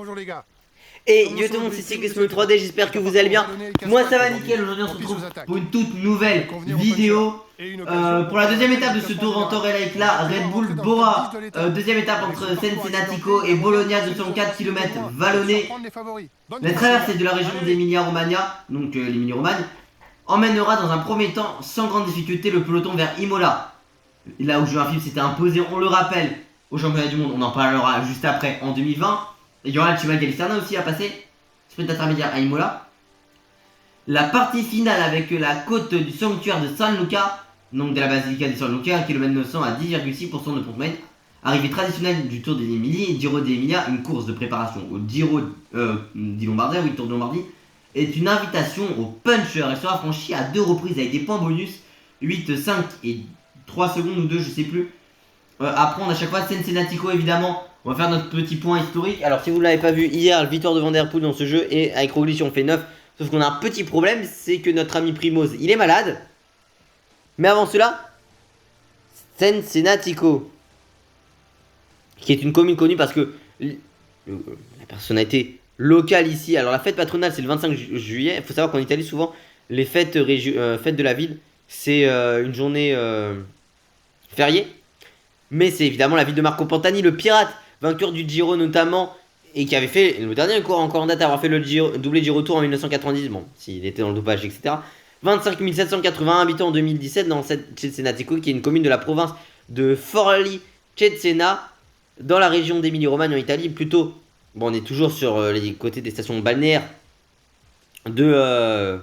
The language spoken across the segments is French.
Bonjour les gars. Et yo tout le monde, c'est Cyclisme 3D, j'espère que vous allez bien. Moi ça va nickel, aujourd'hui on se retrouve pour une toute nouvelle vidéo pour la deuxième étape de ce Tour en Torella là, Red Bull Bora, deuxième étape entre Cesenatico et Bologna, 204 km vallonné. La traversée de la région d'Emilia-Romagna, donc l'Emilie-Romagne, emmènera dans un premier temps sans grande difficulté le peloton vers Imola. Là où Julien Philippe s'était imposé, on le rappelle, au championnat du monde, on en parlera juste après en 2020. Et il y aura le Cimal Gallicerna aussi à passer, sprint intermédiaire à Imola. La partie finale avec la côte du sanctuaire de San Luca, donc de la basilica di San Luca, 1 km 900 à 10,6% de Pontmain. Arrivée traditionnelle du Tour des Émilie, Giro d'Emilia, une course de préparation au Giro di Lombardia, oui, Tour de Lombardie, est une invitation au puncher. Elle sera franchie à 2 reprises avec des points bonus, 8, 5 et 3 secondes ou 2, je sais plus. À prendre à chaque fois. Cesenatico évidemment. On va faire notre petit point historique. Alors si vous ne l'avez pas vu hier, victoire de Van Der Poel dans ce jeu, et avec Roglic on fait 9. Sauf qu'on a un petit problème, c'est que notre ami Primoz, il est malade. Mais avant cela, Cesenatico, qui est une commune connue parce que la personnalité locale ici, alors la fête patronale c'est le 25 juillet. Il faut savoir qu'en Italie souvent les fêtes, fêtes de la ville, c'est une journée fériée. Mais c'est évidemment la ville de Marco Pantani, le pirate, vainqueur du Giro notamment, et qui avait fait le dernier encore en date à avoir fait le doublé Giro Tour en 1990, bon, s'il était dans le dopage, etc. 25 781 habitants en 2017 dans cette Cesenatico, qui est une commune de la province de Forlì Cesena, dans la région d'Émilie-Romagne en Italie. Plutôt, bon, on est toujours sur les côtés des stations balnéaires de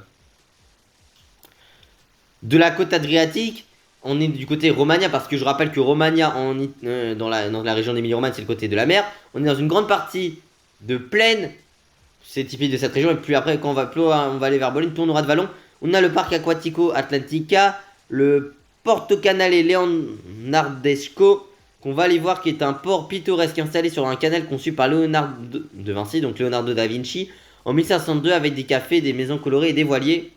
la côte adriatique. On est du côté Romagna, parce que je rappelle que Romagna dans la région d'Émilie-Romagne c'est le côté de la mer. On est dans une grande partie de plaine, c'est typique de cette région. Et puis après quand on va aller vers Bologne, plus on aura de vallons. On a le parc Aquatico Atlantica, le Porto Canale Leonardesco, qu'on va aller voir, qui est un port pittoresque installé sur un canal conçu par Léonard de Vinci, donc Leonardo da Vinci, en 1502, avec des cafés, des maisons colorées et des voiliers.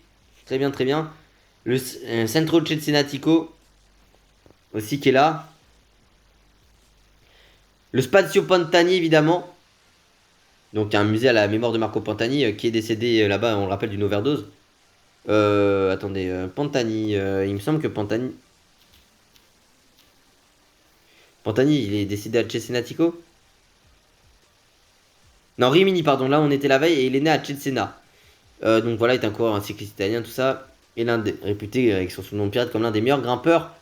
Très bien, très bien. Le Centro Cesenatico aussi qui est là. Le Spazio Pantani évidemment. Donc un musée à la mémoire de Marco Pantani qui est décédé là-bas, on le rappelle, d'une overdose. Attendez, Pantani, il me semble que Pantani, il est décédé à Cesenatico. Non, Rimini, pardon, là on était la veille et il est né à Cesena. Donc voilà, il est un coureur, un cycliste italien, tout ça. Et l'un des réputé avec son nom de pirate comme l'un des meilleurs grimpeurs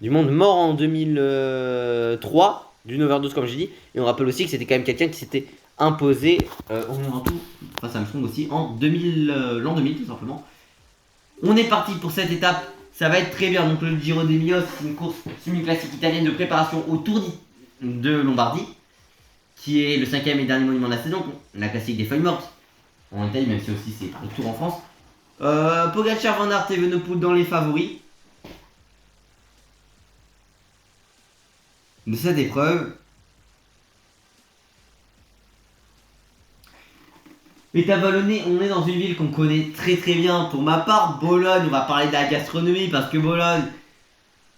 du monde, mort en 2003 d'une overdose comme j'ai dit. Et on rappelle aussi que c'était quand même quelqu'un qui s'était imposé au moment tout face à Armstrong aussi en l'an 2000 tout simplement. On est parti pour cette étape, ça va être très bien. Donc le Giro d'Emilia, c'est une course semi-classique italienne de préparation au Tour de Lombardie, qui est le 5e et dernier monument de la saison, la classique des feuilles mortes en Italie, même si aussi c'est Paris Tour en France. Pogacar, Van Aert et Evenepoel dans les favoris de cette épreuve. Étape vallonnée, on est dans une ville qu'on connaît très très bien. Pour ma part, Bologne, on va parler de la gastronomie parce que Bologne,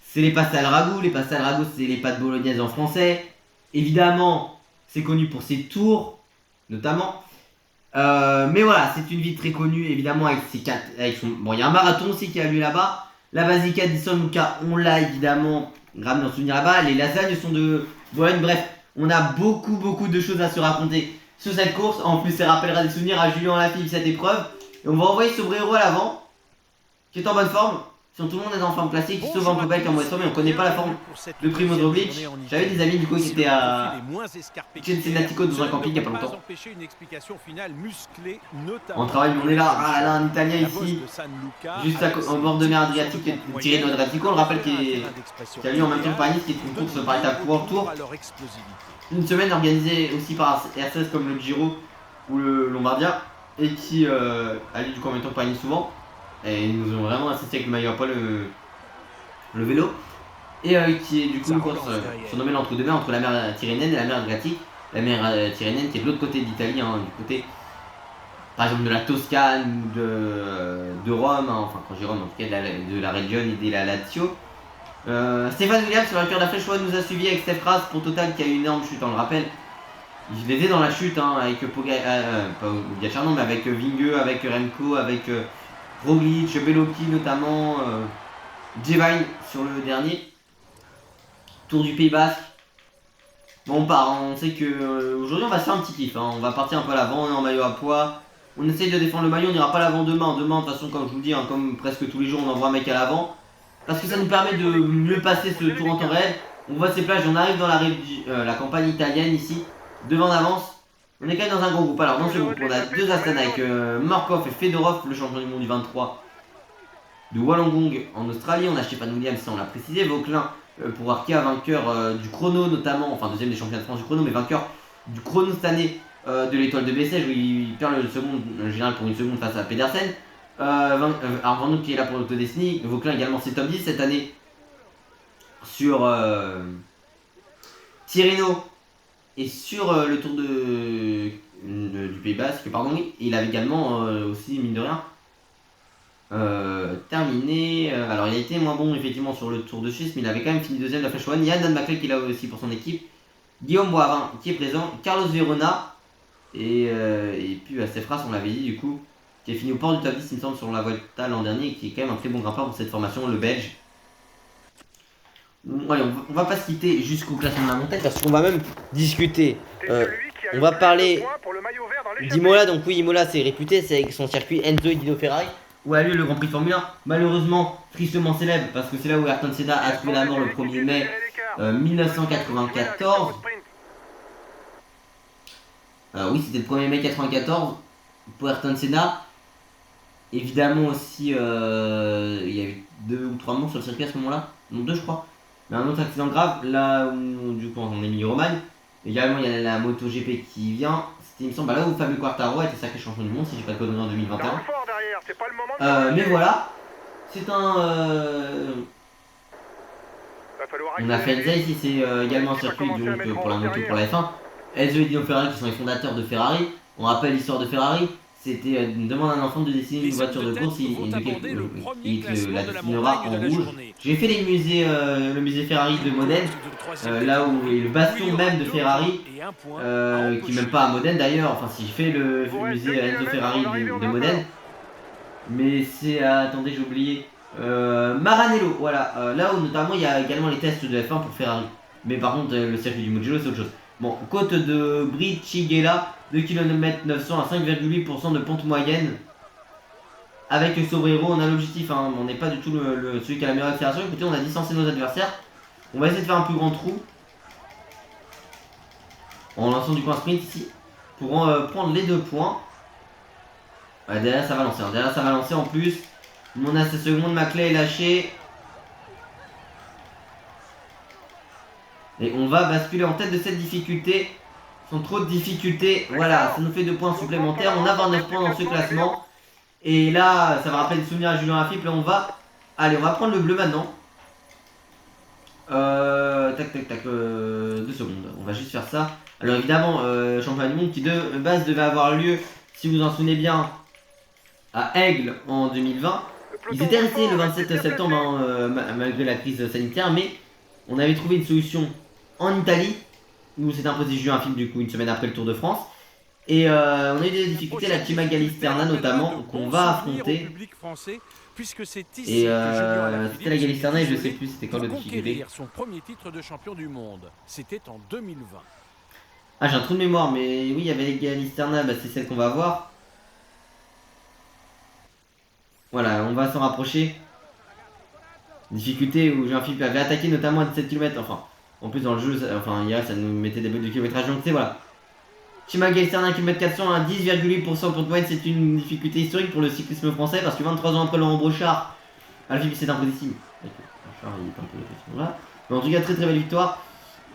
c'est les pastes al ragout. Les pastes al ragout, c'est les pâtes bolognaises en français. Évidemment, c'est connu pour ses tours, notamment. Mais voilà, c'est une ville très connue, évidemment, avec son... Bon, il y a un marathon aussi qui a lieu là-bas. La basilica di San Luca, on l'a évidemment ramené en souvenir là-bas. Les lasagnes sont de Bologne. Bref, on a beaucoup de choses à se raconter sur cette course. En plus, ça rappellera des souvenirs à Julien Lafilippe, cette épreuve. Et on va envoyer Sobrero à l'avant, qui est en bonne forme. Si tout le monde est en forme classique, sauf Van Poppel qui est en mauvaise forme, mais on connaît pas la forme de Primoz Roglic. J'avais des amis du coup qui étaient à Cesenatico dans un camping il y a pas longtemps. On travaille, on est là, là un Italien ici, juste au bord de mer Adriatique, tiré de Adriatico, on le rappelle, qui a lieu en même temps que Paris, qui est une course par étape World Tour. Une semaine organisée aussi par RCS comme le Giro ou le Lombardia, et qui a lieu du coup en même temps que Paris souvent. Et ils nous ont vraiment assisté avec le maillot à poil, le vélo. Et qui est du coup une course surnommée l'entre-deux-mers entre la mer Tyrrhénienne et la mer Adriatique. La mer Tyrrhénienne qui est de l'autre côté d'Italie, hein, du côté par exemple de la Toscane, de Rome, hein, enfin quand j'ai Rome en tout cas de la Regione et de la Lazio. Stéphane Williams, le vainqueur de la Flèche Wallonne, nous a suivi avec Steph Kras pour Total qui a eu une énorme chute, on le rappelle. Je les ai dans la chute hein, avec Pogacar, non, mais avec Vingegaard, avec Remco, avec Roglic, Beloki notamment, Jevine sur le dernier. Tour du Pays Basque. Bon, on part, hein. On sait que aujourd'hui on va se faire un petit kiff. Hein. On va partir un peu à l'avant, on est en maillot à poids. On essaye de défendre le maillot, on n'ira pas à l'avant demain. Demain, de toute façon, comme je vous dis, hein, comme presque tous les jours, on envoie un mec à l'avant. Parce que ça nous permet de mieux passer ce tour en temps réel. On voit ces plages, on arrive dans la campagne italienne ici, devant en avance. On est quand même dans un gros groupe. Alors dans ce groupe, on a deux Astana avec Morkov et Fedorov, le champion du monde du 23 de Wollongong en Australie. On a Stefan Williams, on l'a précisé, Vauquelin pour Arkea, vainqueur du chrono notamment, enfin deuxième des championnats de France du chrono, mais vainqueur du chrono cette année de l'étoile de Bessèges où il perd le second général pour une seconde face à Pedersen. Armando qui est là pour l'autodestinée, Vauquelin également c'est top 10 cette année sur Tirreno et sur le tour du Pays Basque, pardon, oui. Et il avait également aussi, mine de rien, terminé. Alors il a été moins bon effectivement sur le Tour de Suisse, mais il avait quand même fini deuxième de la Flèche Wallonne. Il y a Dan Maclay qui est là aussi pour son équipe. Guillaume Boivin qui est présent. Carlos Verona. Et puis Sefras, on l'avait dit du coup, qui est fini au port du top 10, il me semble, sur la Vuelta l'an dernier, et qui est quand même un très bon grimpeur pour cette formation, le Belge. Allez, on va pas se quitter jusqu'au classement de la montagne parce qu'on va même discuter. On va parler d'Imola. Donc oui, Imola c'est réputé, c'est avec son circuit Enzo et Dino Ferrari où a lieu le Grand Prix de Formule 1. Malheureusement, tristement célèbre parce que c'est là où Ayrton Senna a trouvé la mort le 1er mai 1994. Oui, c'était le 1er mai 1994 pour Ayrton Senna. Évidemment aussi, il y a eu 2 ou 3 morts sur le circuit à ce moment-là. Non, 2 je crois. Mais un autre accident grave, là où du coup on est Emilie-Romagne. Également il y a la MotoGP qui vient. C'était il me semble là où Fabio Quartararo était sacré champion du monde si j'ai pas de conneries en 2021. Mais voilà, c'est un... On a Faenza ici, c'est également un circuit donc, pour la moto, pour la F1. Enzo et Dino Ferrari qui sont les fondateurs de Ferrari. On rappelle l'histoire de Ferrari. C'était une demande à un enfant de dessiner une voiture de course et il la dessinera en rouge. J'ai fait les musées, le musée Ferrari de Modène, là où est le bastion même de Ferrari, qui est même pas à Modène d'ailleurs, enfin si j'ai fait le musée Enzo Ferrari de Modène. Mais c'est, attendez j'ai oublié, Maranello, voilà, là où notamment il y a également les tests de F1 pour Ferrari. Mais par contre le circuit du Mugello c'est autre chose. Bon, côte de Bricighella, 2 km 900 à 5,8% de pente moyenne. Avec Sobrero, on a l'objectif, hein, on n'est pas du tout celui qui a la meilleure accélération. Écoutez, on a distancé nos adversaires. On va essayer de faire un plus grand trou. En lançant du coup un sprint ici. Pour prendre les 2 points. Ouais, derrière ça va lancer, hein. Derrière ça va lancer en plus. On a 16 secondes, Maclay est lâché. Et on va basculer en tête de cette difficulté. Sans trop de difficultés. Voilà, ça nous fait 2 points supplémentaires. On a 29 points dans ce classement. Et là, ça va rappeler des souvenirs à Julien Lafilippe. Là, on va... Allez, on va prendre le bleu maintenant. Tac, 2 secondes. On va juste faire ça. Alors évidemment, championnat du monde qui de base devait avoir lieu, si vous en souvenez bien, à Aigle en 2020. Ils étaient restés le 27 septembre, hein, malgré la crise sanitaire. Mais on avait trouvé une solution en Italie, où s'est imposé Julien Lafilippe du coup une semaine après le Tour de France. Et on a eu des difficultés, la Team Gallisterna notamment, qu'on va affronter. Et c'était la Gallisterna et je sais plus c'était quand le difficulté. Son premier titre de champion du monde, c'était en 2020. Ah j'ai un trou de mémoire, mais oui il y avait les Gallisterna, bah, c'est celle qu'on va voir. Voilà, on va s'en rapprocher. Difficulté où Julien Lafilippe avait attaqué notamment à 17 km, enfin... En plus dans le jeu, hier ça nous mettait des buts de kilométrage, donc c'est voilà. Chima Gallisterna, 1 km 400 à 10,8% pour moyenne, c'est une difficulté historique pour le cyclisme français parce que 23 ans après Laurent Brochard, Alphilippe c'est imposé ici. Brochard il est un peu là. Mais en tout cas très très belle victoire.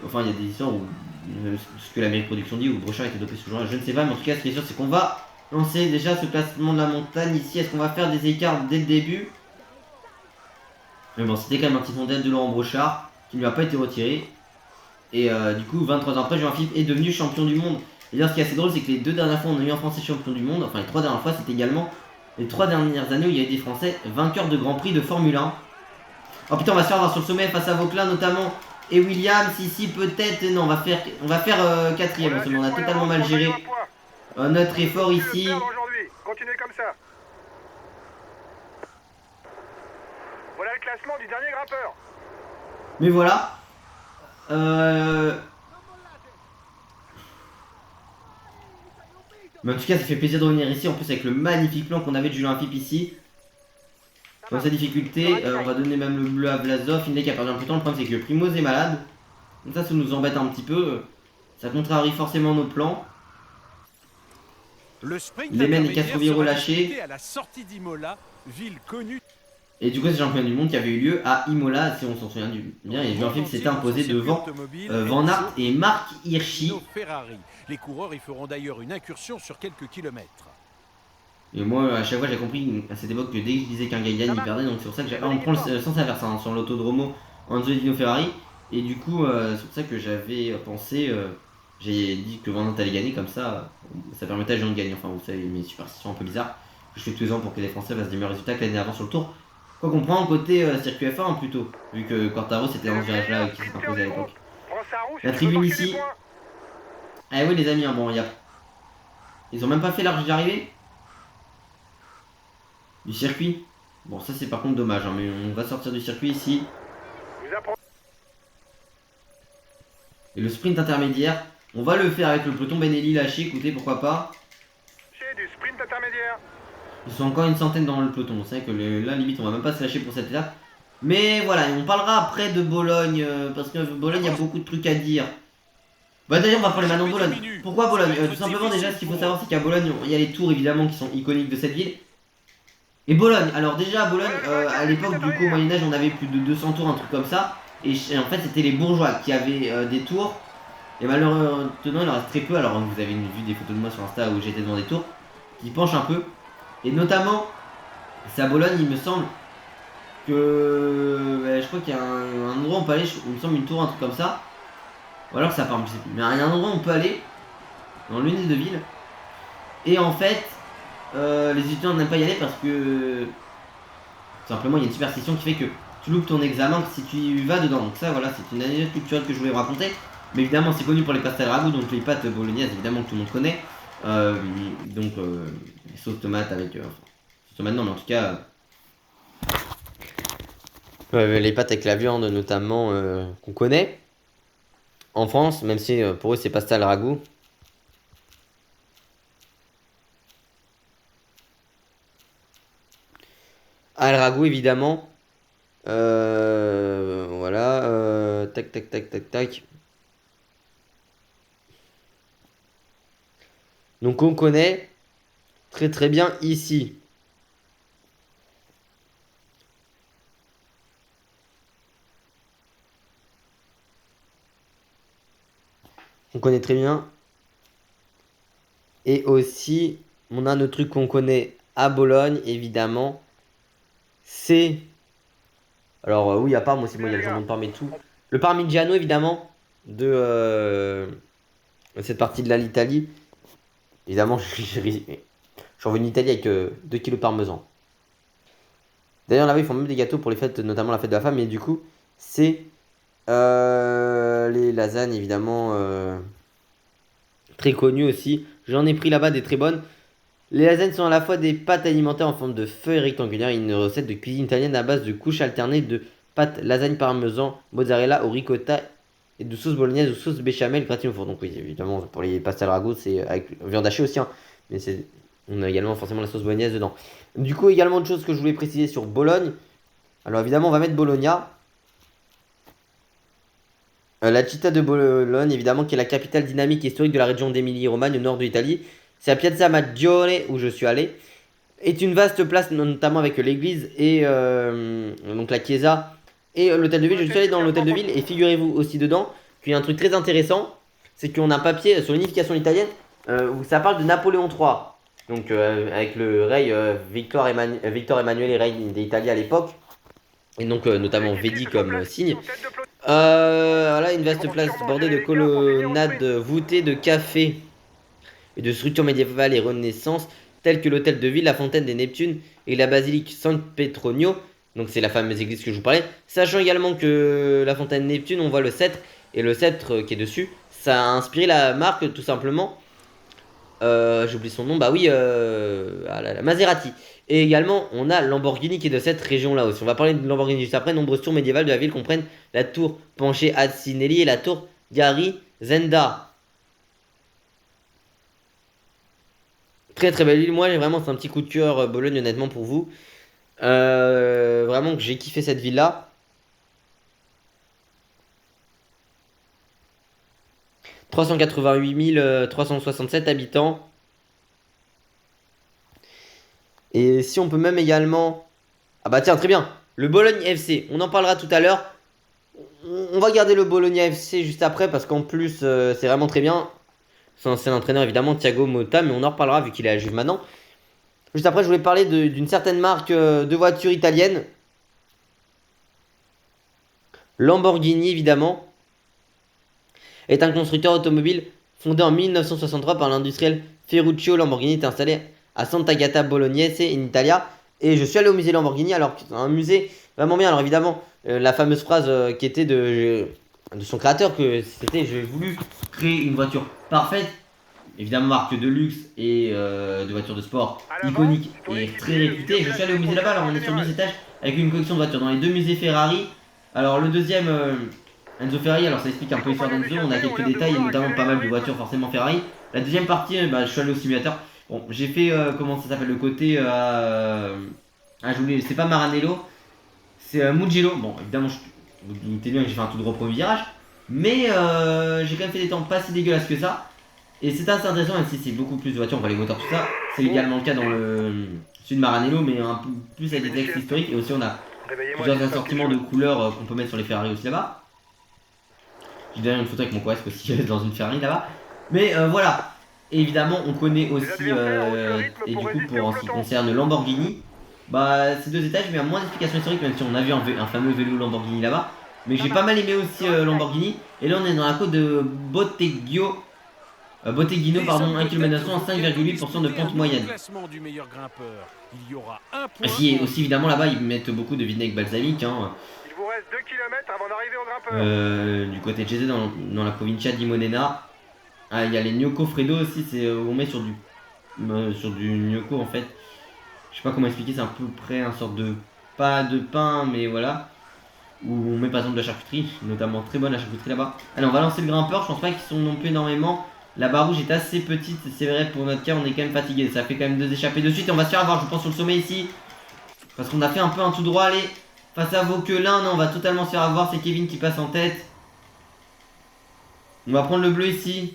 Enfin il y a des histoires où ce que la mairie de production dit où Brochard était dopé ce jour-là, je ne sais pas, mais en tout cas ce qui est sûr c'est qu'on va lancer déjà ce classement de la montagne ici. Est-ce qu'on va faire des écarts dès le début? Mais bon c'était quand même un petit mondial de Laurent Brochard qui ne lui a pas été retiré. Et du coup 23 ans après Julien Lafilippe est devenu champion du monde. Et d'ailleurs ce qui est assez drôle c'est que les 2 dernières fois on a eu un français champion du monde, enfin les 3 dernières fois c'était également les 3 dernières années où il y a eu des français vainqueurs de Grand Prix de Formule 1. Oh putain on va se faire avoir sur le sommet face à Vauquelin notamment Et Williams ici peut-être. Non, on va faire quatrième. On a totalement mal géré notre effort ici. Continuez comme ça. Voilà le classement du dernier grimpeur. Mais voilà. Mais en tout cas, ça fait plaisir de revenir ici. En plus, avec le magnifique plan qu'on avait de Julien Philippe ici. Dans sa difficulté, on va donner même le bleu à Vlasov. Il n'est qu'à perdre un peu de temps. Le problème, c'est que Primoz est malade. Donc ça nous embête un petit peu. Ça contrarie forcément nos plans. Le sprint Les mêmes et Castrovie relâchés. à la sortie d'Imola, ville connue. Et du coup, c'est le championnat du monde qui avait eu lieu à Imola, si on s'en souvient bien. Et Julien Philippe s'était imposé devant Van Aert et Marc Hirschi. Ferrari. Les coureurs y feront d'ailleurs une incursion sur quelques kilomètres. Et moi, à chaque fois, j'ai compris à cette époque que dès que je disais qu'un gars gagne, il perdait. Donc c'est pour ça que on prend le sens inverse hein, sur l'autodromo Enzo Dino Ferrari. Et du coup, c'est pour ça que j'avais pensé, j'ai dit que Van Aert allait gagner, comme ça permettait à Jean de gagner. Enfin, vous savez, mes superstitions un peu bizarres que je fais tous les ans pour que les Français fassent des meilleurs résultats que l'année avant sur le tour. Quoi qu'on prend côté circuit F1 plutôt, vu que Quartaro c'était un virage là qui s'est imposé à l'époque. La tribune ici. Ah oui les amis, hein, bon, ils ont même pas fait l'arche d'arrivée du circuit. Bon ça c'est par contre dommage, hein, mais on va sortir du circuit ici. Et le sprint intermédiaire, on va le faire avec le peloton Benelli lâché, écoutez pourquoi pas. Du sprint intermédiaire. Ils sont encore une centaine dans le peloton, c'est vrai que là limite on va même pas se lâcher pour cette étape. Mais voilà, on parlera après de Bologne, parce que Bologne il y a beaucoup de trucs à dire. Bah d'ailleurs on va parler maintenant de Bologne. Pourquoi Bologne? Tout simplement déjà ce qu'il faut savoir c'est qu'à Bologne il y a les tours évidemment qui sont iconiques de cette ville. Et Bologne, alors déjà à Bologne, à l'époque du coup au Moyen-Âge on avait plus de 200 tours, un truc comme ça. Et en fait c'était les bourgeois qui avaient des tours. Et malheureusement il en reste très peu, alors vous avez vu des photos de moi sur Insta où j'étais devant des tours qui penchent un peu. Et notamment, c'est à Bologne il me semble que je crois qu'il y a un endroit où on peut aller, il me semble une tour, un truc comme ça. Ou alors ça part, je sais plus. Mais il y a un endroit où on peut aller, dans l'unité de ville. Et en fait, les étudiants n'aiment pas y aller parce que tout simplement il y a une superstition qui fait que tu loupes ton examen si tu y vas dedans. Donc ça voilà, c'est une anecdote culturelle que je voulais vous raconter. Mais évidemment c'est connu pour les pastel ragout, donc les pâtes bolognaises évidemment que tout le monde connaît. Donc sauce tomate avec... sauce tomate non mais en tout cas... les pâtes avec la viande notamment qu'on connaît. En France, même si pour eux c'est pasta al ragout. Al ragout évidemment. Voilà. Tac tac tac tac tac. Donc on connaît très très bien ici. On connaît très bien. Et aussi, on a un autre truc qu'on connaît à Bologne, évidemment. C'est... Alors oui, à part, moi aussi, moi il y a le jambon de Parme et tout. Le Parmigiano, évidemment, de cette partie de l'Italie. Évidemment, je suis revenu en Italie avec 2 kilos de parmesan. D'ailleurs, là-bas, ils font même des gâteaux pour les fêtes, notamment la fête de la femme. Mais du coup, c'est les lasagnes, évidemment, très connues aussi. J'en ai pris là-bas des très bonnes. Les lasagnes sont à la fois des pâtes alimentaires en forme de feuilles rectangulaires et une recette de cuisine italienne à base de couches alternées de pâtes lasagne parmesan, mozzarella ou ricotta et de sauce bolognaise ou sauce béchamel gratinée au four. Donc oui, évidemment, pour les pastel ragout, c'est avec viande hachée aussi, hein. Mais on a également forcément la sauce bolognaise dedans. Du coup, également autre chose que je voulais préciser sur Bologne. Alors évidemment, on va mettre Bologna. La città de Bologne, évidemment, qui est la capitale dynamique et historique de la région d'Émilie-Romagne, au nord de l'Italie. C'est à Piazza Maggiore où je suis allé. Est une vaste place, notamment avec l'église et donc la chiesa et l'hôtel de ville. Je suis allé dans l'hôtel de ville et figurez-vous aussi dedans qu'il y a un truc très intéressant. C'est qu'on a un papier sur l'unification italienne où ça parle de Napoléon III. Donc avec le rey Victor Emmanuel, rey d'Italie à l'époque. Et donc notamment Vedi comme signe. Voilà une vaste place bordée de colonnades voûtées de cafés et de structures médiévales et renaissance telles que l'hôtel de ville, la fontaine des Neptunes et la basilique San Petronio. Donc c'est la fameuse église que je vous parlais. Sachant également que la fontaine Neptune, on voit le sceptre. Et le sceptre qui est dessus, ça a inspiré la marque tout simplement. J'oublie son nom, bah oui, la Maserati. Et également, on a Lamborghini qui est de cette région-là aussi. On va parler de Lamborghini juste après. Nombreuses tours médiévales de la ville comprennent la tour Panché Asinelli et la tour Gari Zenda. Très très belle ville. Moi, j'ai vraiment, c'est un petit coup de cœur Bologne, honnêtement, pour vous. Vraiment que j'ai kiffé cette ville-là. « 388 367 habitants. Et si on peut même également... Ah bah tiens, très bien. Le Bologne FC, on en parlera tout à l'heure. On va garder le Bologna FC juste après parce qu'en plus, c'est vraiment très bien. C'est un ancien entraîneur évidemment, Thiago Motta, mais on en reparlera vu qu'il est à Juve maintenant. Juste après, je voulais parler d'une certaine marque de voitures italienne. Lamborghini évidemment. Est un constructeur automobile fondé en 1963 par l'industriel Ferruccio Lamborghini, est installé à Sant'Agata Bolognese in Italia. Et je suis allé au musée Lamborghini, alors c'est un musée vraiment bien. Alors évidemment, la fameuse phrase qui était de son créateur, que c'était: j'ai voulu créer une voiture parfaite. Évidemment, marque de luxe et de voitures de sport iconique et très réputée. Je suis allé au musée là-bas, alors on est sur 2 étages avec une collection de voitures. Dans les 2 musées Ferrari, alors le deuxième, Enzo Ferrari, alors ça explique un peu l'histoire d'Enzo. On a quelques détails, et notamment pas mal de voitures forcément Ferrari. La deuxième partie, je suis allé au simulateur. Bon, j'ai fait, comment ça s'appelle, le côté, c'est pas Maranello, c'est Mugello. Bon, évidemment, vous doutez bien que j'ai fait un tout droit premier virage. Mais j'ai quand même fait des temps pas si dégueulasses que ça. Et c'est assez intéressant, même si c'est beaucoup plus de voitures, on voit les moteurs, tout ça. C'est également le cas dans le sud Maranello, mais un peu plus avec des textes historiques. Et aussi, on a plusieurs assortiments de couleurs qu'on peut mettre sur les Ferrari aussi là-bas. J'ai derrière une photo avec mon Quest aussi dans une Ferrari là-bas. Mais voilà. Et évidemment, on connaît aussi, et du coup, pour ce qui concerne Lamborghini, bah, c'est 2 étages, mais à moins d'explications historiques, même si on a vu un fameux vélo Lamborghini là-bas. Mais j'ai pas mal aimé aussi Lamborghini. Et là, on est dans la côte de Botteghino, 1 km en 5,8% de pente moyenne. Et aussi, évidemment, là-bas, ils mettent beaucoup de vinaigre balsamique. Hein. Il vous reste 2 km avant d'arriver au grimpeur. Du côté de Gese, dans la provincia di Modena. Ah, il y a les gnocco freddo aussi, c'est on met sur du gnocco en fait. Je sais pas comment expliquer, c'est à peu près un sorte de pas de pain, mais voilà. Où on met par exemple de la charcuterie, notamment très bonne la charcuterie là-bas. Allez, on va lancer le grimpeur, je pense pas qu'ils sont non plus énormément. La barre rouge est assez petite, c'est vrai, pour notre cas on est quand même fatigué. Ça fait quand même 2 échappées de suite et on va se faire avoir, je pense, sur le sommet ici. Parce qu'on a fait un peu un tout droit, allez. Face à Vauquelin, non, on va totalement se faire avoir, c'est Kevin qui passe en tête. On va prendre le bleu ici.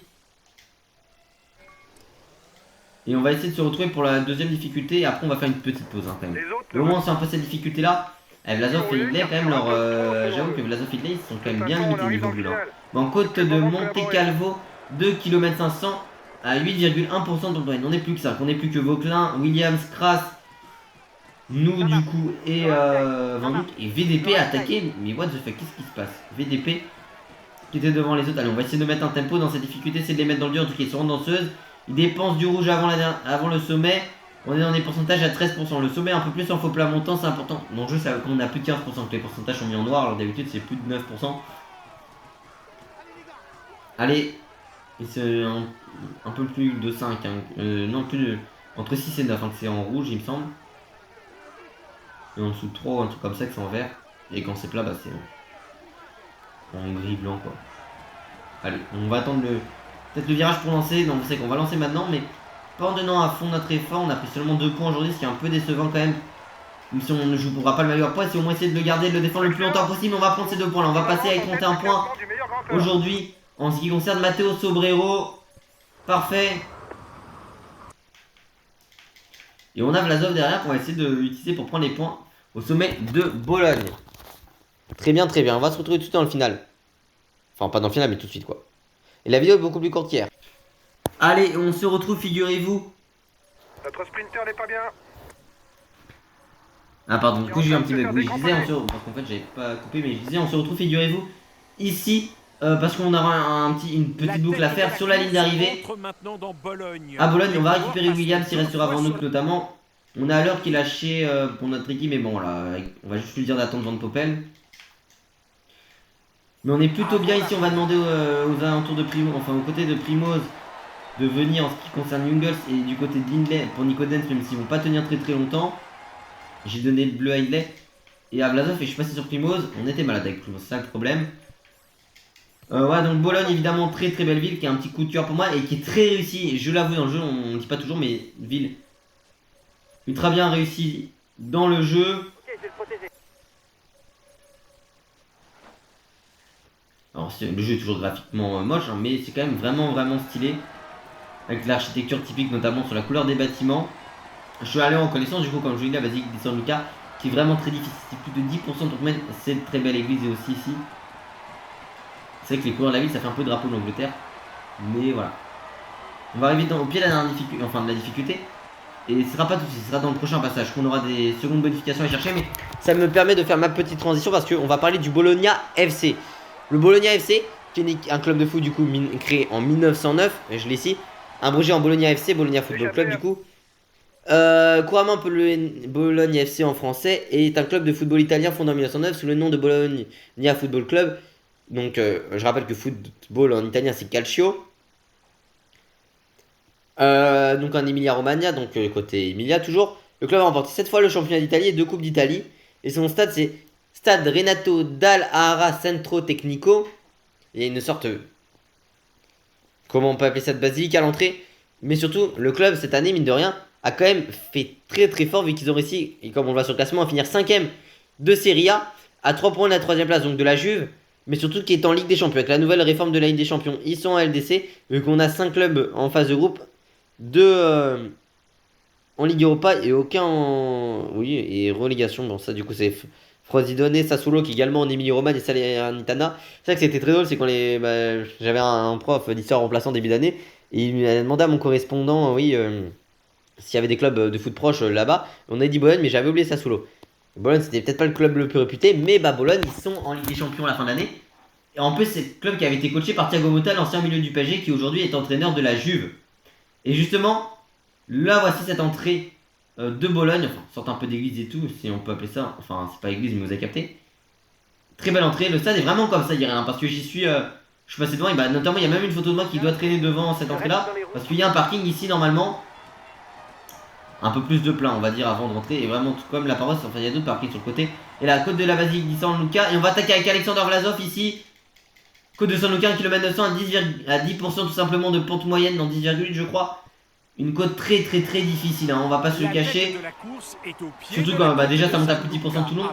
Et on va essayer de se retrouver pour la deuxième difficulté. Et après on va faire une petite pause hein, quand même. Au moins c'est un peu cette difficulté là. Vlasov et Hidley quand même, j'avoue que Vlasov et Hidley ils sont quand même bien limités niveau bleu. En côte de Monte Calvo, 2 km 500 à 8,1% de moyenne. On n'est plus que ça, on n'est plus que Vauquelin, Williams, Kras, nous du coup et Van Dyck et VDP a attaqué. Mais what the fuck, qu'est-ce qui se passe? VDP qui était devant les autres. Allez, on va essayer de mettre un tempo dans cette difficulté, c'est de les mettre dans le dur, en tout cas ils seront danseuses. Ils dépensent du rouge avant le sommet. On est dans des pourcentages à 13%. Le sommet un peu plus en faux plat montant, c'est important. Dans le jeu, c'est qu'on a plus de 15%, que les pourcentages sont mis en noir. Alors d'habitude, c'est plus de 9%. Allez, c'est un peu plus de 5. Hein. Non, plus de, entre 6 et 9, hein, que c'est en rouge, il me semble. Et en dessous de 3 ou un truc comme ça, que c'est en vert. Et quand c'est plat, bah c'est en gris blanc, quoi. Allez, on va attendre peut-être le virage pour lancer. Non, vous savez qu'on va lancer maintenant, mais pas en donnant à fond notre effort. On a pris seulement 2 points aujourd'hui, ce qui est un peu décevant quand même. Même si on ne jouera pas le meilleur point, si on va essayer de le garder, de le défendre le plus longtemps possible, on va prendre ces 2 points là. On va passer avec 31 points aujourd'hui en ce qui concerne Matteo Sobrero. Parfait. Et on a Vlasov derrière qu'on va essayer de l'utiliser pour prendre les points au sommet de Bologne. Très bien, très bien. On va se retrouver tout de suite dans le final. Enfin, pas dans le final, mais tout de suite quoi. Et la vidéo est beaucoup plus courte qu'hier. Allez, on se retrouve, figurez-vous. Notre sprinter n'est pas bien. Ah pardon, du coup j'ai eu un petit bug. Oui, je disais, parce qu'en fait j'avais pas coupé, mais je disais, on se retrouve, figurez-vous, ici, parce qu'on aura une petite boucle à faire sur la ligne d'arrivée. À Bologne, on va récupérer Williams, il restera avant nous notamment. On a l'heure qui est lâchée pour notre équipe, mais bon là, on va juste lui dire d'attendre Van Poppel. Mais on est plutôt bien ici, on va demander aux alentours de Primoz, enfin aux côtés de Primoz, de venir en ce qui concerne Jungels et du côté de Hindley pour Nico Dens, même s'ils vont pas tenir très longtemps. J'ai donné le bleu à Hindley et à Vlasov et je suis passé sur Primoz. On était malade avec Primoz, c'est ça le problème. Ouais, donc Bologne évidemment très belle ville qui a un petit coup de cœur pour moi et qui est très réussi. Je l'avoue, dans le jeu, on ne dit pas toujours, mais ville ultra bien réussi dans le jeu. Ok, je vais le protéger. Alors le jeu est toujours graphiquement moche, hein, mais c'est quand même vraiment stylé. Avec l'architecture typique, notamment sur la couleur des bâtiments. Je suis allé en connaissance, du coup, comme je vous dis, la basilique di San Luca, qui est vraiment très difficile. C'est plus de 10% donc même c'est une très belle église et aussi ici. C'est vrai que les couleurs de la ville, ça fait un peu drapeau de l'Angleterre. Mais voilà. On va arriver au pied de la difficulté, enfin de la difficulté. Et ce sera pas tout de suite, ce sera dans le prochain passage qu'on aura des secondes bonifications à chercher. Mais ça me permet de faire ma petite transition parce qu'on va parler du Bologna FC. Le Bologna FC, qui est un club de foot du coup créé en 1909, et je l'ai ici, abrogé en Bologna FC, Bologna Football Club du coup. Couramment appelé Bologne FC en français, est un club de football italien fondé en 1909 sous le nom de Bologna Football Club. Donc je rappelle que football en italien c'est calcio. Donc en Emilia Romagna, donc côté Emilia toujours. Le club a remporté 7 fois le championnat d'Italie et 2 coupes d'Italie. Et son stade c'est Stade Renato Dall'Ara Centro Tecnico. Il y a une sorte, comment on peut appeler ça, de basilique à l'entrée. Mais surtout, le club cette année, mine de rien, a quand même fait très fort vu qu'ils ont réussi, et comme on le voit sur le classement, à finir 5ème de Serie A, à 3 points de la 3ème place, donc de la Juve. Mais surtout qui est en Ligue des Champions, avec la nouvelle réforme de la Ligue des Champions. Ils sont en LDC, vu qu'on a 5 clubs en phase de groupe, 2 en Ligue Europa et aucun en... Oui, et relégation. Bon, ça du coup c'est Frosinone, Sassuolo qui est également en Emilie-Romagne et Salernitana. C'est vrai que c'était très drôle, c'est quand j'avais un prof d'histoire remplaçant début d'année, et il m'a demandé à mon correspondant, oui, s'il y avait des clubs de foot proches là-bas. On a dit Bologne, mais j'avais oublié Sassuolo. Bologne, c'était peut-être pas le club le plus réputé, mais Bologne, ils sont en Ligue des Champions à la fin de l'année. Et en plus, c'est le club qui avait été coaché par Thiago Motta, l'ancien milieu du PSG, qui aujourd'hui est entraîneur de la Juve. Et justement, là voici cette entrée de Bologne, enfin, sorte un peu d'église et tout, si on peut appeler ça. Enfin, c'est pas église, mais vous avez capté. Très belle entrée, le stade est vraiment comme ça, il y a rien, parce que j'y suis, je suis passé devant, et bah, notamment il y a même une photo de moi qui doit traîner devant cette entrée-là, parce qu'il y a un parking ici normalement. Un peu plus de plein on va dire avant de rentrer, et vraiment tout comme la paroisse, enfin il y a d'autres parkings sur le côté. Et la côte de la basilique di San Luca, et on va attaquer avec Alexander Vlasov ici. Côte de San Luca, 1 km 900 à 10% tout simplement de pente moyenne dans 10,8 je crois. Une côte très difficile, hein, on va pas se le cacher. Surtout quand déjà ça monte à plus de 10% tout le long.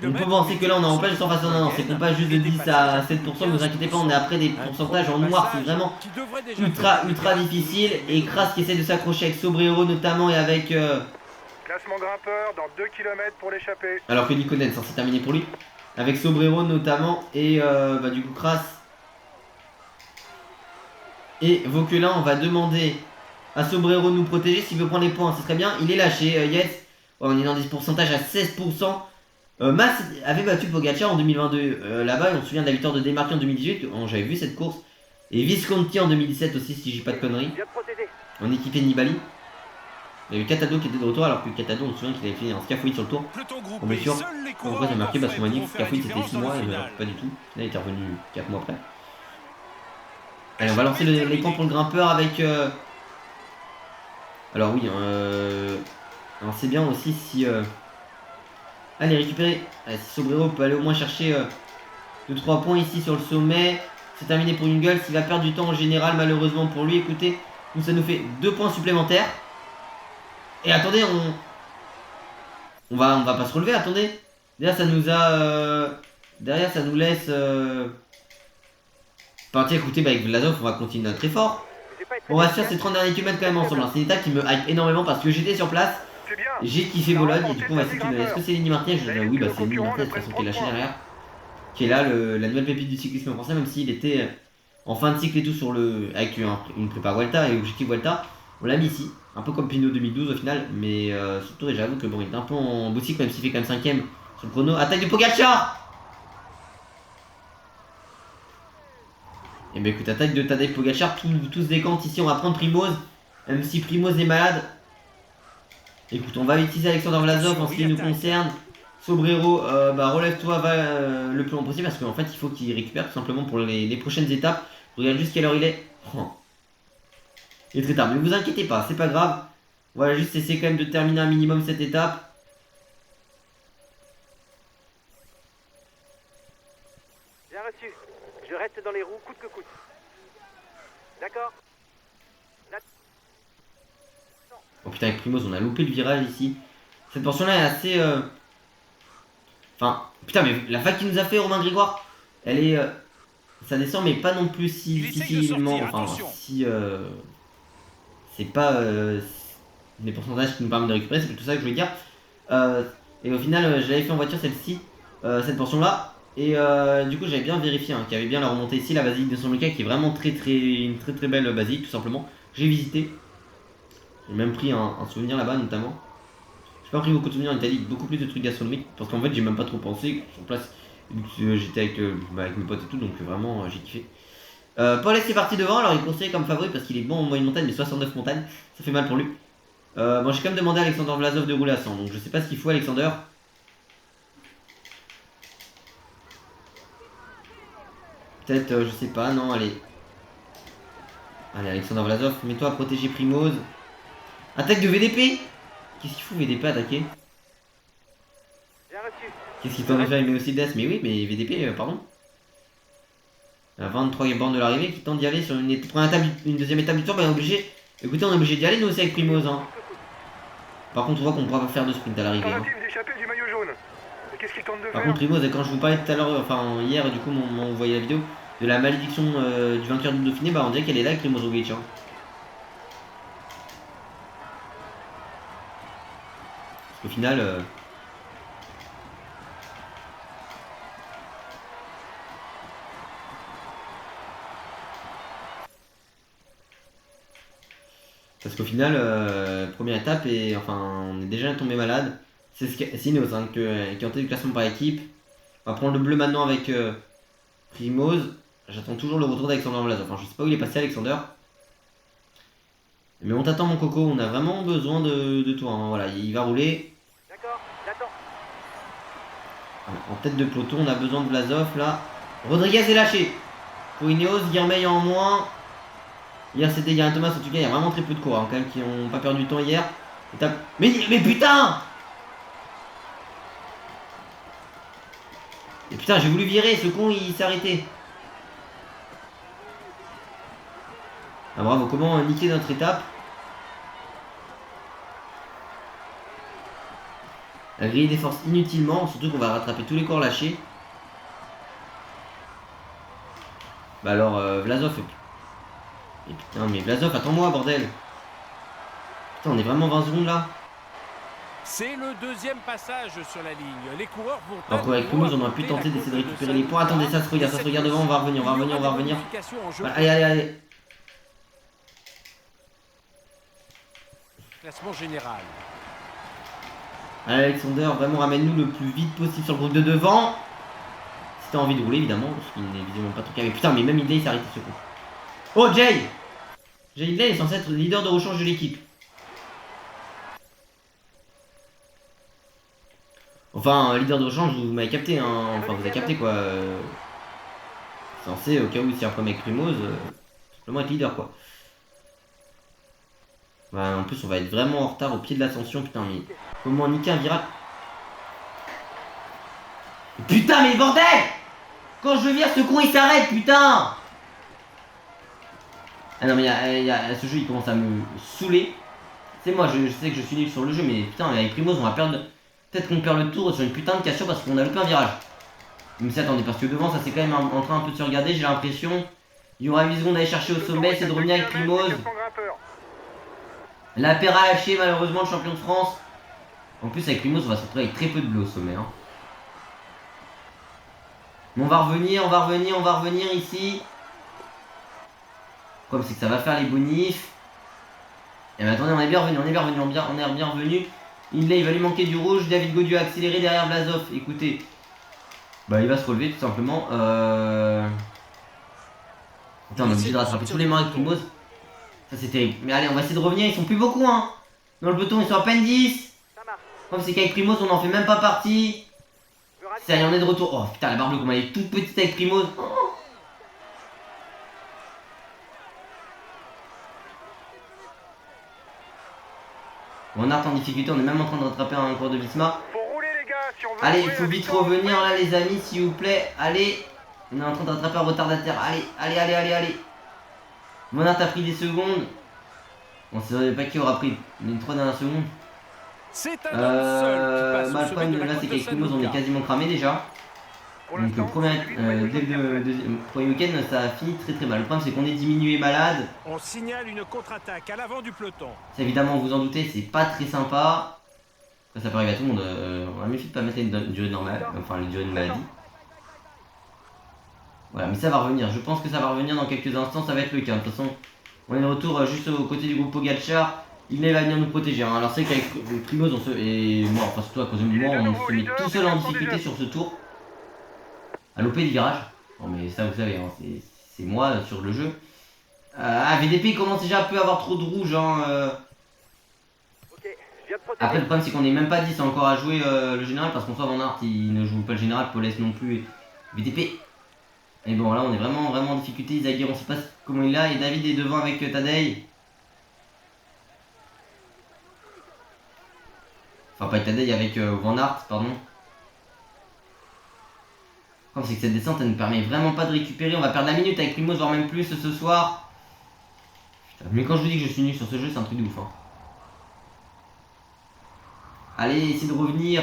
On peut penser que là on est en page sans face, non, c'est qu'on passe juste de 10 à 7%, ne vous inquiétez pas, on est après des pourcentages en noir, c'est vraiment ultra difficile. Et Kras qui essaie de s'accrocher avec Sobrero notamment et avec... Classement grimpeur dans 2 km pour l'échapper. Alors que Nico Dens, c'est terminé pour lui. Avec Sobrero notamment et du coup Kras. Et Vauquelin, on va demander à Sobrero de nous protéger s'il veut prendre les points, ce serait bien. Il est lâché, yes. Ouais, on est dans des pourcentages à 16%. Mas avait battu Pogacar en 2022 là-bas, et on se souvient de la victoire de Demarquis en 2018. J'avais vu cette course. Et Visconti en 2017 aussi, si je dis pas de conneries. En équipé de Nibali. Il y a eu Catado qui était de retour, alors que Catado, on se souvient qu'il avait fait un scafouille sur le tour. En blessure. Pourquoi ça a marqué? Parce qu'on m'a dit que scafouille c'était 6 mois, et pas du tout. Là il était revenu 4 mois après. Allez, on va lancer les points pour le grimpeur avec... Alors oui, alors c'est bien aussi si... Allez, récupérer. Allez, si Sobrero peut aller au moins chercher 2-3 points ici sur le sommet. C'est terminé pour Jungels, il va perdre du temps en général malheureusement pour lui. Écoutez, donc ça nous fait 2 points supplémentaires. Et attendez, on va pas se relever, attendez. Derrière ça nous a... Derrière ça nous laisse... Enfin tiens, écoutez, avec Vlasov on va continuer notre effort. On va se faire ces 30 derniers kilomètres quand même ensemble. C'est une étape qui me hype énormément parce que j'étais sur place. J'ai kiffé Bologne et du coup on va essayer de... Est-ce que c'est Lenny Martinez? Oui bah c'est Lenny Martinez de toute façon qui est lâché derrière. Qui est là, la nouvelle pépite du cyclisme français, même s'il était en fin de cycle et tout sur le... avec une prépa Vuelta et objectif Vuelta. On l'a mis ici, un peu comme Pinot 2012 au final, mais surtout j'avoue que bon il est un peu en boutique même s'il fait quand même 5ème sur le chrono. Attaque de Pogacar. Et bah écoute, attaque de Tadej Pogacar, tout se décante ici, on va prendre Primoz, même si Primoz est malade. Écoute, on va utiliser Alexander Vlasov en ce qui nous concerne. Sobrero, relève-toi, va le plus long possible parce qu'en fait il faut qu'il récupère tout simplement pour les prochaines étapes. Regarde juste quelle heure il est. Oh. Il est très tard, mais ne vous inquiétez pas, c'est pas grave. On va juste essayer quand même de terminer un minimum cette étape. Bien reçu. Je reste dans les roues coûte que coûte. D'accord. Oh putain, avec Primoz, on a loupé le virage ici. Cette portion-là est assez... Enfin, putain, mais la vague qu'il nous a fait Romain Grégoire, elle est... ça descend, mais pas non plus si difficilement. Enfin, si... c'est pas des pourcentages qui nous permettent de récupérer, c'est tout ça que je voulais dire. Et au final, je l'avais fait en voiture celle-ci, cette portion-là. Et du coup, j'avais bien vérifié qu'il y avait bien la remontée ici, la basilique de San Luca, qui est vraiment une très belle basilique, tout simplement. J'ai visité. J'ai même pris un souvenir là-bas, notamment. J'ai pas pris beaucoup de souvenirs en Italie, beaucoup plus de trucs gastronomiques, parce qu'en fait, j'ai même pas trop pensé. Sur place, j'étais avec mes potes et tout, donc vraiment, j'ai kiffé. Paul est parti devant, alors il est conseillé comme favori parce qu'il est bon en moyenne montagne, mais 69 montagnes, ça fait mal pour lui. Bon, j'ai quand même demandé à Alexander Vlasov de rouler à 100, donc je sais pas ce qu'il faut, Alexander. Peut-être, je sais pas, non, allez. Allez, Alexander Vlasov, mets-toi à protéger Primoz. Attaque de VDP. Qu'est-ce qu'il fout VDP attaquer? Qu'est-ce qu'il t'en a fait avec Mercedes? Mais oui, mais VDP, pardon. À 23 bornes de l'arrivée, qui tente d'y aller sur une deuxième étape du tour, bah on est obligé. Écoutez, on est obligé d'y aller nous aussi avec Primoz. Hein. Par contre, on voit qu'on ne pourra pas faire de sprint à l'arrivée. Hein. Par contre, Primoz, quand je vous parlais tout à l'heure, enfin hier, du coup, on voyait la vidéo de la malédiction du vainqueur du Dauphiné, bah on dirait qu'elle est là avec Primoz Roglic. Hein. Parce qu'au final. Parce qu'au final, première étape, et enfin, on est déjà tombé malade. C'est Ineos qui est en tête du classement par équipe. On va prendre le bleu maintenant avec Primoz. J'attends toujours le retour d'Alexander Vlasov. Enfin, je sais pas où il est passé, Alexander. Mais on t'attend, mon coco. On a vraiment besoin de toi. Hein. Voilà, il va rouler. D'accord, j'attends. En tête de peloton, on a besoin de Vlasov là. Rodriguez est lâché. Pour Ineos, Guirmeil en moins. Hier c'était Yann Thomas, en tout cas il y a vraiment très peu de coureurs quand même qui n'ont pas perdu de temps hier. Mais putain! Et putain, j'ai voulu virer, ce con il s'est arrêté. Ah bravo, comment niquer notre étape? La grille des forces inutilement, surtout qu'on va rattraper tous les corps lâchés. Bah alors Vlasov. Et putain, mais Vlasov, attends-moi, bordel. Putain, on est vraiment 20 secondes là. C'est le deuxième passage sur la ligne. Les coureurs vont. Alors qu'avec Primoz, on aurait pu tenter d'essayer de récupérer les points. Attendez, ça se regarde devant, on va revenir. Voilà, allez. Classement général. Allez, Alexander, vraiment ramène-nous le plus vite possible sur le groupe de devant. Si t'as envie de rouler, évidemment, parce qu'il n'est visiblement pas trop calme. Putain, mais même Hindley il s'est arrêté ce coup. Oh, Jay Hindley est censé être le leader de rechange de l'équipe. Enfin, leader de rechange, vous m'avez capté, hein. Enfin, vous avez capté quoi. Censé, au cas où s'il y a un problème avec Primoz, simplement être leader quoi. Bah, en plus, on va être vraiment en retard au pied de l'ascension, putain, mais comment niquer un virage? Putain, mais bordel! Quand je vire, ce con il s'arrête, putain! Ah non, mais ce jeu il commence à me saouler. C'est moi, je sais que je suis nul sur le jeu, mais putain, avec Primoz, on va perdre. Peut-être qu'on perd le tour sur une putain de cassure parce qu'on a loupé un virage. Mais si, attendez, parce que devant, ça c'est quand même en train un peu de se regarder, j'ai l'impression. Il y aura 8 secondes à aller chercher au sommet, c'est de revenir avec Primoz. La paire a lâché malheureusement le champion de France. En plus avec Primoz on va se retrouver avec très peu de bleu au sommet. Hein. Mais on va revenir ici. Comme c'est que ça va faire les bonifs. Et ben attendez, on est bien revenu. Hindley il va lui manquer du rouge. David Gaudu a accéléré derrière Vlasov. Écoutez. Bah il va se relever tout simplement. Putain, on est obligé de rattraper tous les mains avec Primoz. Ça c'est terrible. Mais allez, on va essayer de revenir, ils sont plus beaucoup hein. Dans le peloton, ils sont à peine 10. Ça marche. Comme c'est qu'avec Primoz, on n'en fait même pas partie. Je rate. Ça y est, on est de retour. Oh putain, la barre bleue, comme elle est toute petite avec Primoz. Oh. Van Aert en difficulté, on est même en train de rattraper un cours de Visma. Faut rouler les gars si on veut. Allez, il faut vite revenir là, les amis, s'il vous plaît. Allez, on est en train de rattraper un retardataire. Allez, allez, allez, allez, allez. Van Aert a pris des secondes. On ne sait pas qui aura pris les 3 dernières secondes. C'est un homme seul qui passe Le au sommet problème de de la là, côte c'est de qu'avec Primoz, on est San Luca. quasiment cramé déjà. Pour Donc l'instant, dès c'est lui le maillot le jaune premier week-end, ça a fini très très mal. Le problème, c'est qu'on est diminué malade. On signale une contre-attaque à l'avant du peloton. Ça, évidemment, vous en doutez, c'est pas très sympa. Ça peut arriver à tout le monde. On a mieux fait de pas mettre une durée normale, enfin une durée de maladie. Voilà, mais ça va revenir. Je pense que ça va revenir dans quelques instants. Ça va être le cas. De toute façon, on est de retour juste aux côtés du groupe Pogacar. Il va venir nous protéger. Hein. Alors c'est qu'avec Primoz, et moi, enfin surtout à cause de moi, on se met tout seul en difficulté sur ce tour. À l'OP du virage. Non mais ça vous savez, hein, c'est moi sur le jeu. VDP commence déjà un peu à avoir trop de rouge. Hein, Ok, je viens de protéger. Après le problème c'est qu'on est même pas 10 encore à jouer le général parce qu'en soit Van Aert il ne joue pas le général, Paulès non plus et VDP. Et bon là on est vraiment en difficulté, Izagir on sait pas comment il a et David est devant avec Tadej. Enfin pas avec Tadej, avec Van Aert pardon. Comme c'est que cette descente elle ne permet vraiment pas de récupérer, on va perdre la minute avec Primoz voire même plus ce soir. Putain, mais quand je vous dis que je suis nul sur ce jeu c'est un truc de ouf hein. Allez, essayez de revenir.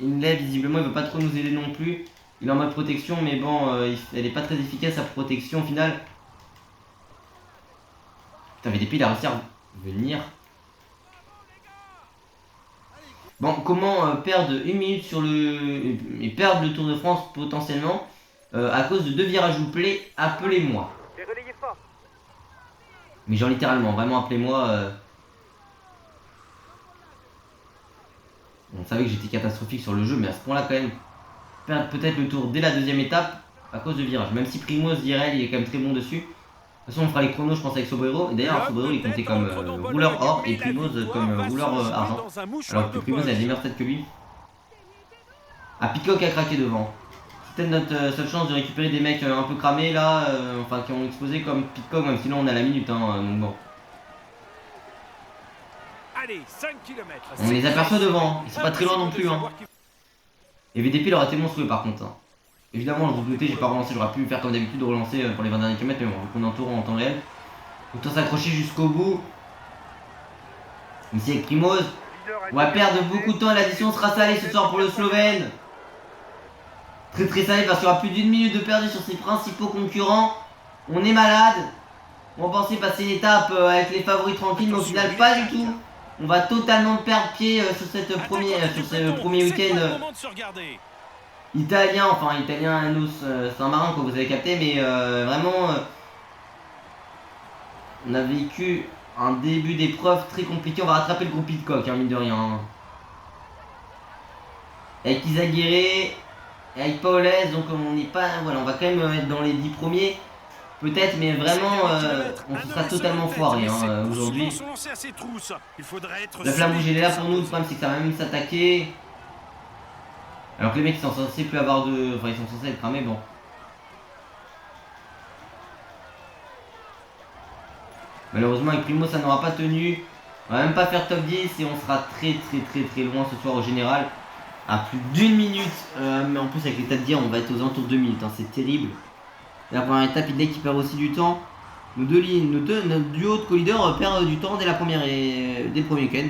Inlay, visiblement, il veut pas trop nous aider non plus. Il est en mode protection, mais bon, elle est pas très efficace sa protection au final. Putain, VDP, il a réussi à venir. Bon, comment perdre une minute sur le. Et perdre le Tour de France potentiellement à cause de 2 virages doublés, appelez-moi. J'ai relayé fort. Mais genre littéralement, vraiment appelez-moi. On savait que j'étais catastrophique sur le jeu, mais à ce point-là, quand même, perdre peut-être le tour dès la deuxième étape à cause de virage. Même si Primoz, dirait, il est quand même très bon dessus. De toute façon, on fera les chronos, je pense, avec Sobrero. Et d'ailleurs, Sobrero, il comptait comme rouleur or et Primoz comme rouleur argent. Alors que Primoz a des meilleures têtes que lui. Ah, Pitcock a craqué devant. C'est peut-être notre seule chance de récupérer des mecs un peu cramés là, enfin qui ont explosé comme Pitcock, même sinon on a la minute. Hein, donc bon. Allez, 5 km. On les aperçoit devant, ils sont pas très loin non plus. Hein. Et VDP il aurait été monstrueux par contre. Hein. Évidemment, je vous doutais, j'ai pas relancé, j'aurais pu faire comme d'habitude de relancer pour les 20 derniers kilomètres, mais bon, vu qu'on est en tour en temps réel. Autant s'accrocher jusqu'au bout. Ici avec Primoz. On va perdre beaucoup de temps et l'addition sera salée ce soir pour le Slovène. Très très salé parce qu'il y aura plus d'1 minute de perdu sur ses principaux concurrents. On est malade. On pensait passer une étape avec les favoris tranquilles, mais au final pas du tout. On va totalement perdre pied sur ce premier week-end italien, enfin italien Nos Saint-Marin comme vous avez capté, mais vraiment on a vécu un début d'épreuve très compliqué. On va rattraper le groupe Pitcock, hein, mine de rien. Hein. Avec Izagirre, avec Paulès, donc on n'est pas, voilà, on va quand même être dans les 10 premiers. Peut-être, mais vraiment, on se sera totalement foiré hein, aujourd'hui. La flamme rouge elle est là pour nous, le problème c'est que ça va même s'attaquer. Alors que les mecs ils sont censés plus avoir de. Enfin ils sont censés être cramés, bon. Malheureusement avec Primo ça n'aura pas tenu. On va même pas faire top 10 et on sera très loin ce soir au général. À plus d'1 minute. Mais en plus avec l'état de dire on va être aux alentours de 2 minutes, hein, c'est terrible. La première étape, il qui perd aussi du temps. Notre duo de co-leaders perd du temps dès le premier week-end.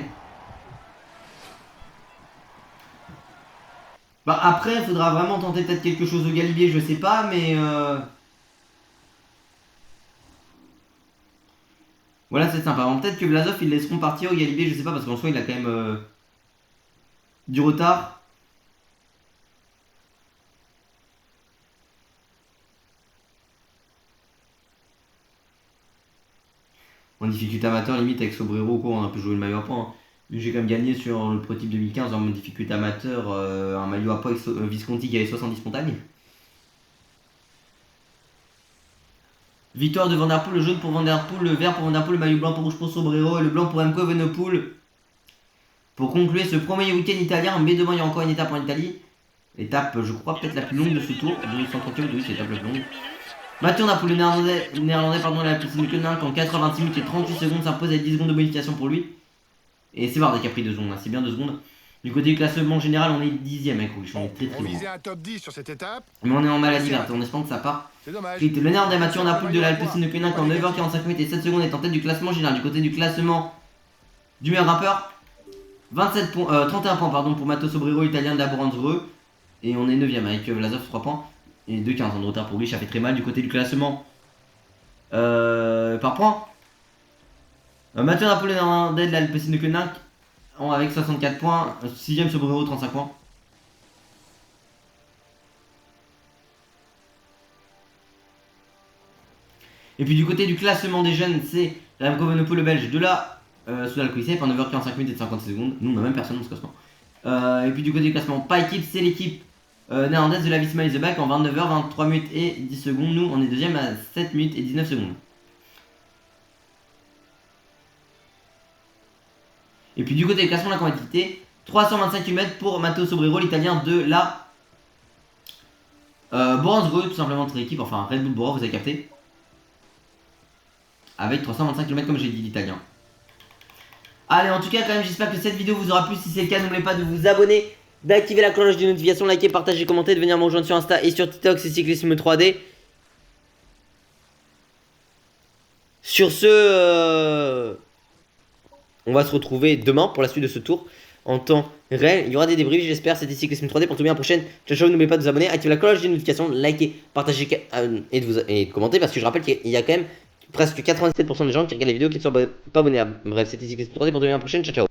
Bah après, il faudra vraiment tenter peut-être quelque chose au Galibier, je sais pas, mais voilà, c'est sympa. Bon, peut-être que Vlasov, ils laisseront partir au Galibier, je sais pas, parce qu'en soi, il a quand même du retard. En difficulté amateur, limite avec Sobrero, quoi, on a pu jouer le maillot à poids. Hein. J'ai quand même gagné sur le Pro Type 2015 en difficulté amateur un maillot à poids avec Visconti qui avait 70 montagnes. Victoire de Van Der Poel, le jaune pour Van Der Poel, le vert pour Van Der Poel, le maillot blanc pour rouge pour Sobrero et le blanc pour Remco Evenepoel. pour conclure ce premier week-end italien. Mais demain il y a encore une étape en Italie. Étape, je crois, peut-être la plus longue de ce tour. 230 km, oui, c'est l'étape la plus longue. Mathieu Napoli, le néerlandais pardon, la piscine de Koenig en 86 minutes et 38 secondes s'impose avec 10 secondes de modification pour lui. Et c'est Bardet qui a pris 2 secondes, hein. C'est bien 2 secondes. Du côté du classement général, on est 10ème avec Rouge, on est très très visait un top 10 sur cette étape. Mais on est en maladie verte, en espérant que ça part. C'est dommage. Le néerlandais Mathieu Napoli de la piscine de Koenig en 9h45 minutes et 7 secondes est en tête du classement général. Du côté du classement du meilleur rappeur, 31 points pardon, pour Matteo Sobrero, italien de la Brandsreux. Et on est 9ème avec Vlasov 3 points. Et 2,15 ans de retard pour lui, ça fait très mal. Du côté du classement par points, Mathieu Napoli néerlandais de la piscine de Koenig avec 64 points. 6ème Sobrero, 35 points. Et puis du côté du classement des jeunes, c'est Remco Evenepoel, le belge de la Soudal Quickstep en 9h45 minutes et 50 secondes. Nous on n'a même personne dans ce classement. Et puis du côté du classement pas équipe, c'est l'équipe néerlandaise de la Visma Leasebach en 29h23 minutes et 10 secondes. Nous on est deuxième à 7 minutes et 19 secondes. Et puis du côté du classement de la compétitivité, 325 km pour Matteo Sobrero, l'italien de la Brandsreux, tout simplement notre équipe, enfin Red Bull Bora, vous avez capté. Avec 325 km comme j'ai dit l'italien. Allez, en tout cas quand même j'espère que cette vidéo vous aura plu. Si c'est le cas, n'oubliez pas de vous abonner, d'activer la cloche de notification, liker, partager, commenter, de venir me rejoindre sur Insta et sur TikTok, c'est Cyclisme 3D. Sur ce, on va se retrouver demain pour la suite de ce tour en temps réel. Il y aura des débriefs, j'espère. C'était Cyclisme 3D. Pour tout bien, à la prochaine. Ciao, ciao. N'oubliez pas de vous abonner, activer la cloche de notification, liker, partager et de commenter. Parce que je rappelle qu'il y a quand même presque 97% des gens qui regardent les vidéos qui ne sont pas abonnés. Bref, c'était Cyclisme 3D. Pour tout bien, à la prochaine. Ciao, ciao.